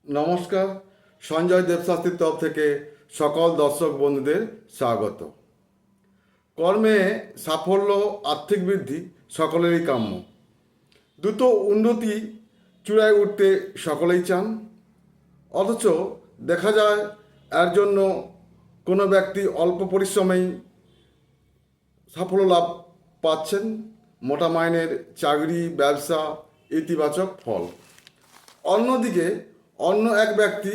নমস্কার। সঞ্জয় দেবশাস্ত্রীর তরফ থেকে সকল দর্শক বন্ধুদের স্বাগত। কর্মে সাফল্য, আর্থিক বৃদ্ধি সকলেরই কাম্য। দ্রুত উন্নতি চূড়ায় উঠতে সকলেই চান, অথচ দেখা যায় এর জন্য কোনো ব্যক্তি অল্প পরিশ্রমেই সাফল্য লাভ পাচ্ছেন, মোটা মাইনের চাকরি, ব্যবসা, ইতিবাচক ফল। অন্যদিকে অন্য এক ব্যক্তি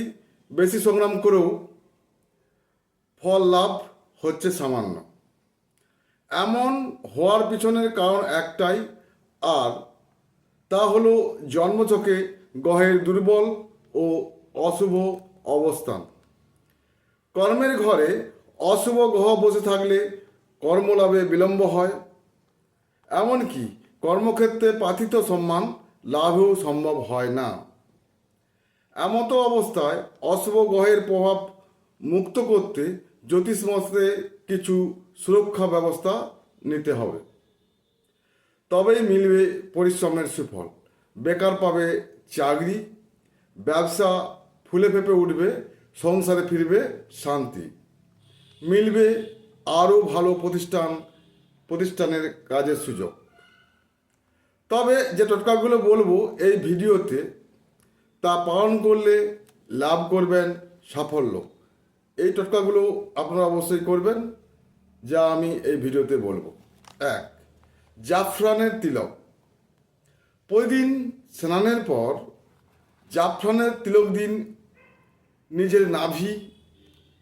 বেশি সংগ্রাম করেও ফল লাভ হচ্ছে সামান্য। এমন হওয়ার পিছনের কারণ একটাই, আর তা হলো জন্মছকে গ্রহের দুর্বল ও অশুভ অবস্থান। কর্মের ঘরে অশুভ গ্রহ বসে থাকলে কর্মলাভে বিলম্ব হয়, এমনকি কর্মক্ষেত্রে প্রার্থিত সম্মান লাভও সম্ভব হয় না। এমত অবস্থায় অশুভ গ্রহের প্রভাব মুক্ত করতে জ্যোতিষমশাস্ত্রে কিছু সুরক্ষা ব্যবস্থা নিতে হবে, তবেই মিলবে পরিশ্রমের সুফল। বেকার পাবে চাকরি, ব্যবসা ফুলে ফেঁপে উঠবে, সংসারে ফিরবে শান্তি, মিলবে আরও ভালো প্রতিষ্ঠানের কাজের সুযোগ। তবে যে টোটকাগুলো বলবো এই ভিডিওতে, তা পালন করলে লাভ করবেন সাফল্য। এই টোটকাগুলো আপনারা অবশ্যই করবেন, যা আমি এই ভিডিওতে বলবো। 1. জাফরানের তিলক। প্রতিদিন স্নানের পর জাফরানের তিলক দিন নিজের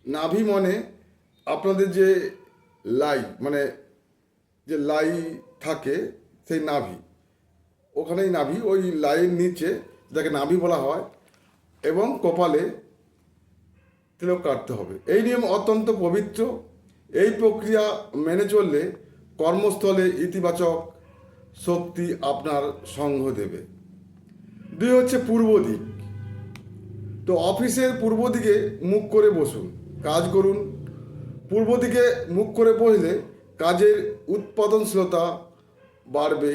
নাভি মানে আপনাদের যে লাই, মানে যে লাই থাকে সেই নাভি, ওখানেই নাভি, ওই লাইয়ের নিচে যাকে নাভি বলা হয়, এবং কপালে তিলক কাটতে হবে। এই নিয়ম অত্যন্ত পবিত্র। এই প্রক্রিয়া মেনে চললে কর্মস্থলে ইতিবাচক শক্তি আপনার সঙ্গ দেবে। 2 হচ্ছে পূর্ব দিক। তো অফিসের পূর্ব দিকে মুখ করে বসুন, কাজ করুন। পূর্ব দিকে মুখ করে বসলে কাজের উৎপাদনশীলতা বাড়বে,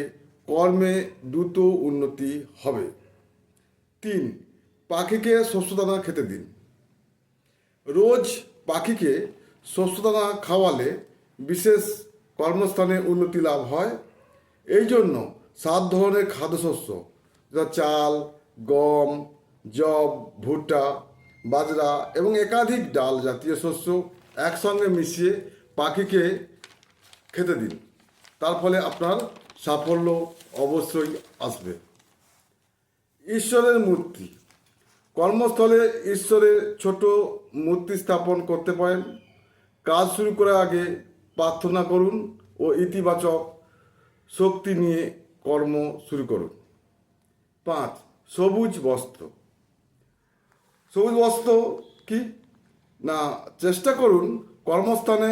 কর্মে দ্রুত উন্নতি হবে। 3. পাখিকে শস্যদানা খেতে দিন। রোজ পাখিকে শস্যদানা খাওয়ালে বিশেষ কর্মস্থানে উন্নতি লাভ হয়। এই জন্য 7 ধরনের খাদ্যশস্য, যথা চাল, গম, যব, ভুট্টা, বাজরা এবং একাধিক ডাল জাতীয় শস্য একসঙ্গে মিশিয়ে পাখিকে খেতে দিন। তার ফলে আপনার সাফল্য অবশ্যই আসবে। ঈশ্বরের মূর্তি। কর্মস্থলে ঈশ্বরের ছোট মূর্তি স্থাপন করতে পারেন। কাজ শুরু করার আগে প্রার্থনা করুন ও ইতিবাচক শক্তি নিয়ে কর্ম শুরু করুন। 5. সবুজ বস্ত্র। সবুজ বস্ত্র কি না, চেষ্টা করুন কর্মস্থানে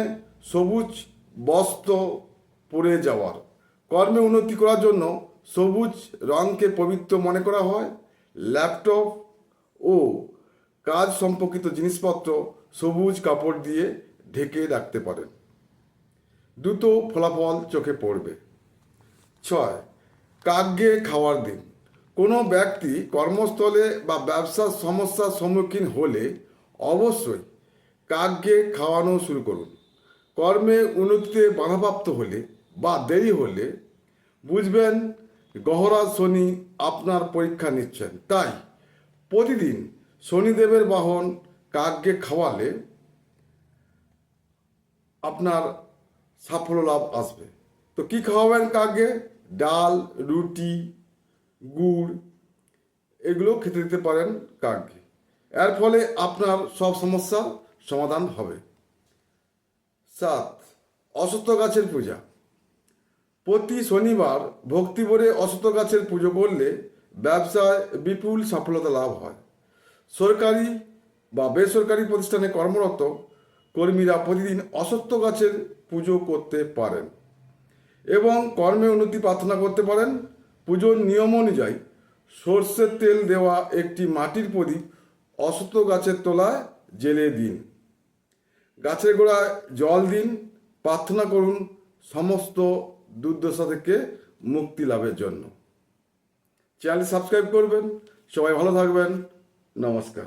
সবুজ বস্ত্র পরে যাওয়ার। কর্মে উন্নতি করার জন্য সবুজ রঙকে পবিত্র মনে করা হয়। ল্যাপটপ ও কাজ সম্পর্কিত জিনিসপত্র সবুজ কাপড় দিয়ে ঢেকে রাখতে পারেন, দ্রুত ফলাফল চোখে পড়বে। 6. কাককে খাওয়ার দিন। কোনো ব্যক্তি কর্মস্থলে বা ব্যবসার সমস্যার সম্মুখীন হলে অবশ্যই কাককে খাওয়ানো শুরু করুন। কর্মে উন্নতিতে বাধাপ্রাপ্ত হলে বা দেরি হলে বুঝবেন গ্রহরাজ শনি আপনার পরীক্ষা নিচ্ছেন। তাই প্রতিদিন শনিদেবের বাহন কাককে খাওয়ালে আপনার সাফল্য লাভ আসবে। তো কি খাওয়াবেন কাককে? ডাল, রুটি, গুড়, এগুলো খেতে দিতে পারেন কাককে। এর ফলে আপনার সব সমস্যার সমাধান হবে। 7. অশ্বত্থ গাছের পূজা। প্রতি শনিবার ভক্তি ভরে অশ্বত্থ গাছের পুজো করলে ব্যবসায় বিপুল সফলতা লাভ হয়। সরকারি বা বেসরকারি প্রতিষ্ঠানে কর্মরত কর্মীরা প্রতিদিন অশ্বত্থ গাছের পুজো করতে পারেন এবং কর্মে উন্নতি প্রার্থনা করতে পারেন। পুজোর নিয়ম অনুযায়ী সর্ষের তেল দেওয়া একটি মাটির প্রদীপ অশ্বত্থ গাছের তলায় জ্বেলে দিন। গাছের গোড়ায় জল দিন, প্রার্থনা করুন সমস্ত দুর্দশা থেকে মুক্তি লাভের জন্য। চ্যানেল সাবস্ক্রাইব করবেন। সবাই ভালো থাকবেন। নমস্কার।